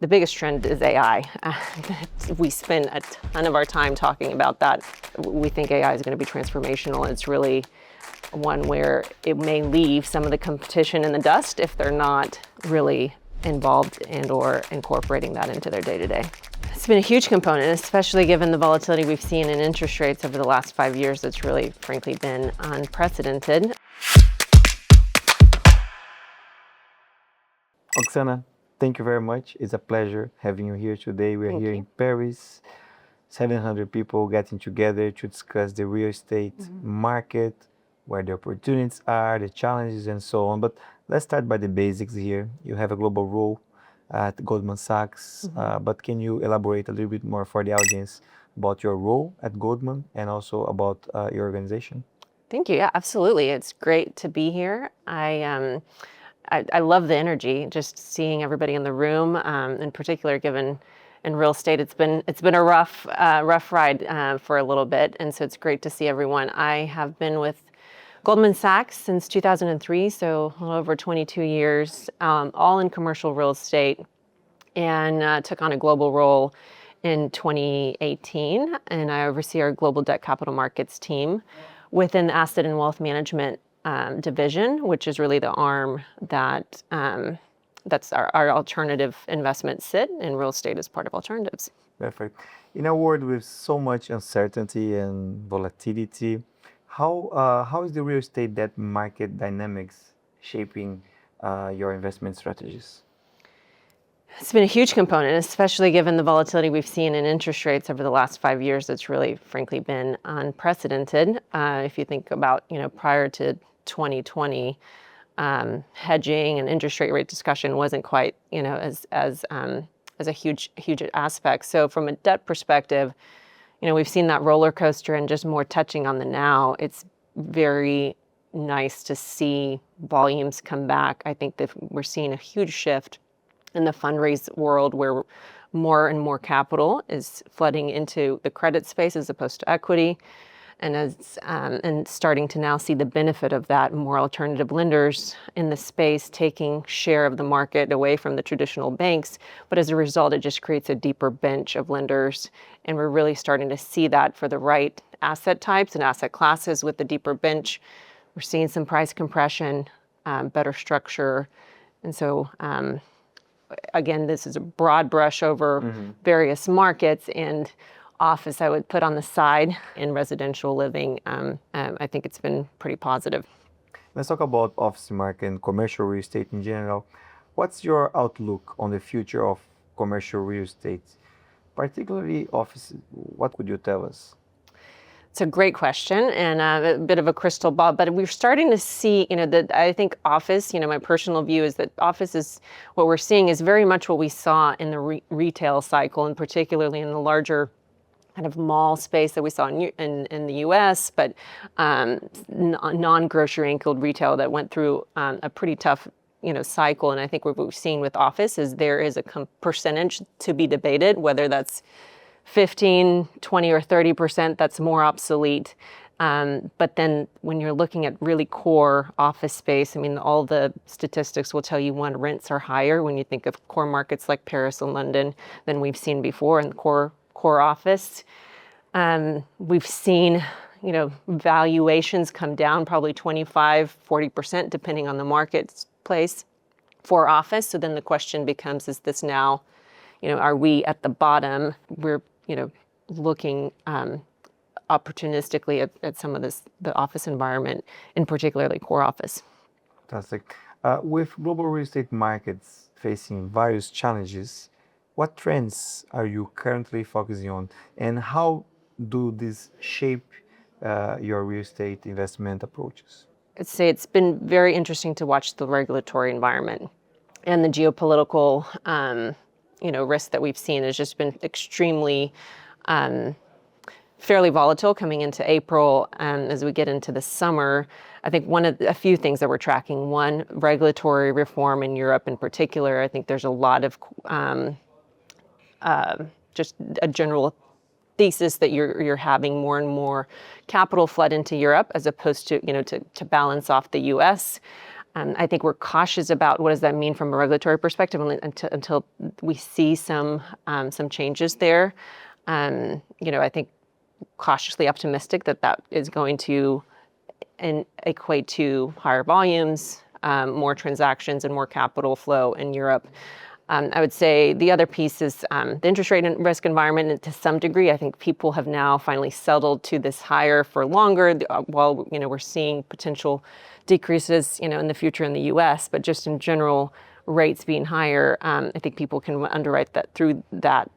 The biggest trend is AI. We spend a ton of our time talking about that. We think AI is going to be transformational. It's really one where it may leave some of the competition in the dust if they're not really involved and or incorporating that into their day-to-day. It's been a huge component, especially given the volatility we've seen in interest rates over the last 5 years. It's really, frankly, been unprecedented. Oksana, thank you very much. It's a pleasure having you here today. We're here in Paris, 700 people getting together to discuss the real estate market, where the opportunities are, the challenges, and so on. But let's start by the basics here. You have a global role at Goldman Sachs, but can you elaborate a little bit more for the audience about your role at Goldman and also about your organization? Thank you. Yeah, absolutely. It's great to be here. I love the energy, just seeing everybody in the room, in particular, given in real estate, it's been a rough ride for a little bit. And so it's great to see everyone. I have been with Goldman Sachs since 2003, so a little over 22 years, all in commercial real estate, and took on a global role in 2018. And I oversee our global debt capital markets team within the asset and wealth management division, which is really the arm that that's our alternative investments sit, and real estate is part of alternatives. Perfect. In a world with so much uncertainty and volatility, how is the real estate debt market dynamics shaping your investment strategies? It's been a huge component, especially given the volatility we've seen in interest rates over the last 5 years. It's really, frankly, been unprecedented. If you think about, prior to 2020, hedging and interest rate discussion wasn't quite, as a huge aspect. So from a debt perspective, we've seen that roller coaster, and just more touching on the now, it's very nice to see volumes come back. I think that we're seeing a huge shift in the fundraise world, where more and more capital is flooding into the credit space as opposed to equity, and starting to now see the benefit of that. More alternative lenders in the space taking share of the market away from the traditional banks, but as a result, it just creates a deeper bench of lenders, and we're really starting to see that for the right asset types and asset classes with the deeper bench. We're seeing some price compression, better structure, and so again, this is a broad brush over various markets, and office I would put on the side. In residential living, I think it's been pretty positive. Let's talk about office market and commercial real estate in general. What's your outlook on the future of commercial real estate, particularly office? What could you tell us? It's a great question, and a bit of a crystal ball, but we're starting to see, that I think office, my personal view is that office is, what we're seeing is very much what we saw in the retail cycle, and particularly in the larger kind of mall space that we saw in the U.S., but non-grocery anchored retail that went through a pretty tough cycle. And I think what we've seen with office is there is a percentage to be debated, whether that's 15, 20, or 30%, that's more obsolete. But then when you're looking at really core office space, all the statistics will tell you, one, rents are higher when you think of core markets like Paris and London than we've seen before in core office. We've seen, valuations come down probably 25, 40%, depending on the marketplace for office. So then the question becomes, is this now, are we at the bottom? We're, looking opportunistically at some of the office environment, in particularly core office. Fantastic. With global real estate markets facing various challenges, what trends are you currently focusing on, and how do these shape your real estate investment approaches? I'd say it's been very interesting to watch the regulatory environment, and the geopolitical risk that we've seen has just been extremely fairly volatile coming into April. As we get into the summer, I think a few things that we're tracking. One, regulatory reform in Europe in particular. I think there's a lot of just a general thesis that you're having more and more capital flood into Europe as opposed to, to balance off the U.S. I think we're cautious about what does that mean from a regulatory perspective until we see some changes there. I think cautiously optimistic that is going to equate to higher volumes, more transactions, and more capital flow in Europe. I would say the other piece is the interest rate and risk environment. And to some degree, I think people have now finally settled to this higher for longer. While we're seeing potential decreases, in the future in the U.S., but just in general, rates being higher, I think people can underwrite that through that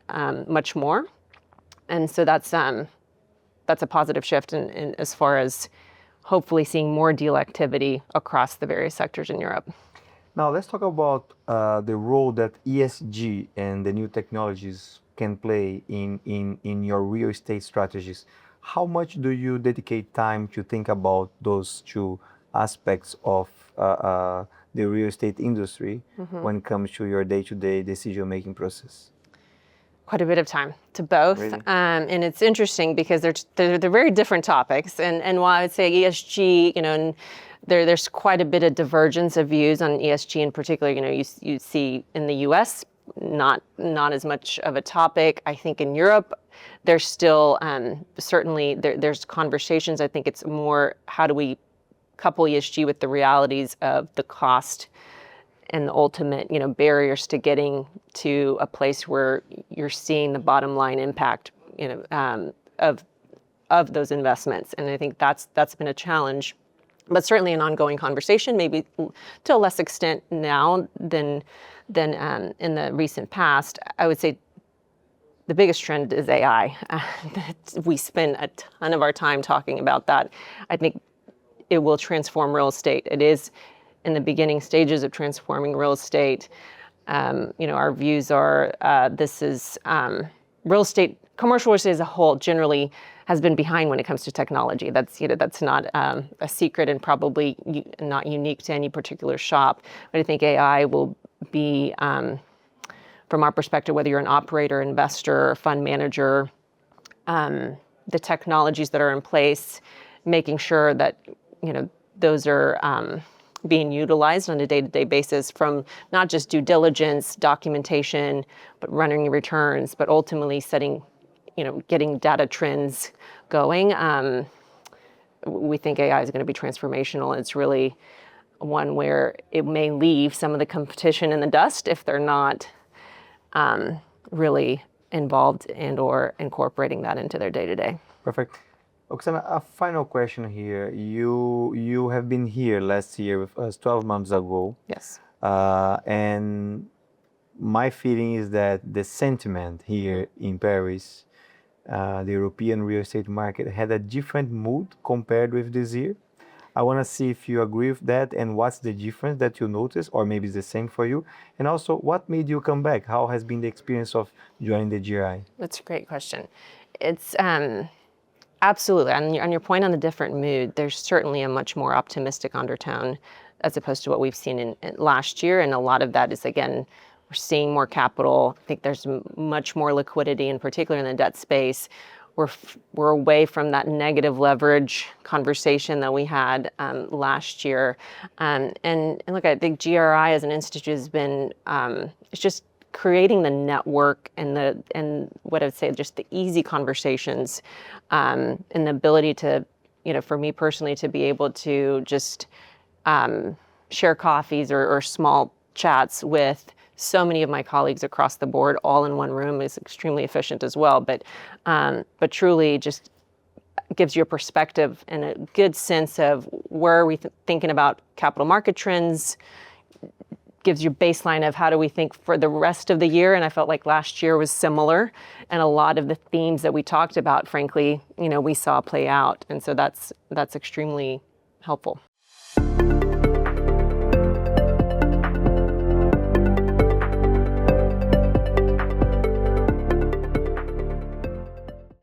much more. And so that's a positive shift in as far as hopefully seeing more deal activity across the various sectors in Europe. Now let's talk about the role that ESG and the new technologies can play in your real estate strategies. How much do you dedicate time to think about those two aspects of the real estate industry when it comes to your day-to-day decision-making process? Quite a bit of time to both. Really? And it's interesting because they're very different topics. And while I would say ESG, and there's quite a bit of divergence of views on ESG in particular. You see in the U.S. not as much of a topic. I think in Europe, there's still certainly there's conversations. I think it's more how do we couple ESG with the realities of the cost and the ultimate, barriers to getting to a place where you're seeing the bottom line impact, of those investments. And I think that's been a challenge, but certainly an ongoing conversation, maybe to a less extent now than in the recent past. I would say the biggest trend is AI. We spend a ton of our time talking about that. I think it will transform real estate. It is in the beginning stages of transforming real estate. Our views are this is real estate, commercial real estate as a whole generally has been behind when it comes to technology. That's not a secret and probably not unique to any particular shop. But I think AI will be, from our perspective, whether you're an operator, investor, or fund manager, the technologies that are in place, making sure that those are being utilized on a day-to-day basis, from not just due diligence, documentation, but running returns, but ultimately getting data trends going. We think AI is going to be transformational. It's really one where it may leave some of the competition in the dust if they're not really involved and or incorporating that into their day-to-day. Perfect. Oksana, a final question here. You have been here last year with us 12 months ago. Yes. And my feeling is that the sentiment here in Paris, the European real estate market had a different mood compared with this year. I want to see if you agree with that and what's the difference that you noticed, or maybe it's the same for you. And also, what made you come back? How has been the experience of joining the GRI? That's a great question. It's absolutely, on your point on the different mood, there's certainly a much more optimistic undertone as opposed to what we've seen in last year. And a lot of that is, again, we're seeing more capital. I think there's much more liquidity, in particular in the debt space. We're away from that negative leverage conversation that we had last year. And look, I think GRI as an institute has been, it's just creating the network and what I would say, just the easy conversations, and the ability to, for me personally, to be able to just share coffees or small chats with so many of my colleagues across the board, all in one room, is extremely efficient as well. But truly just gives you a perspective and a good sense of where are we thinking about capital market trends, gives you baseline of how do we think for the rest of the year. And I felt like last year was similar. And a lot of the themes that we talked about, frankly, we saw play out. And so that's extremely helpful.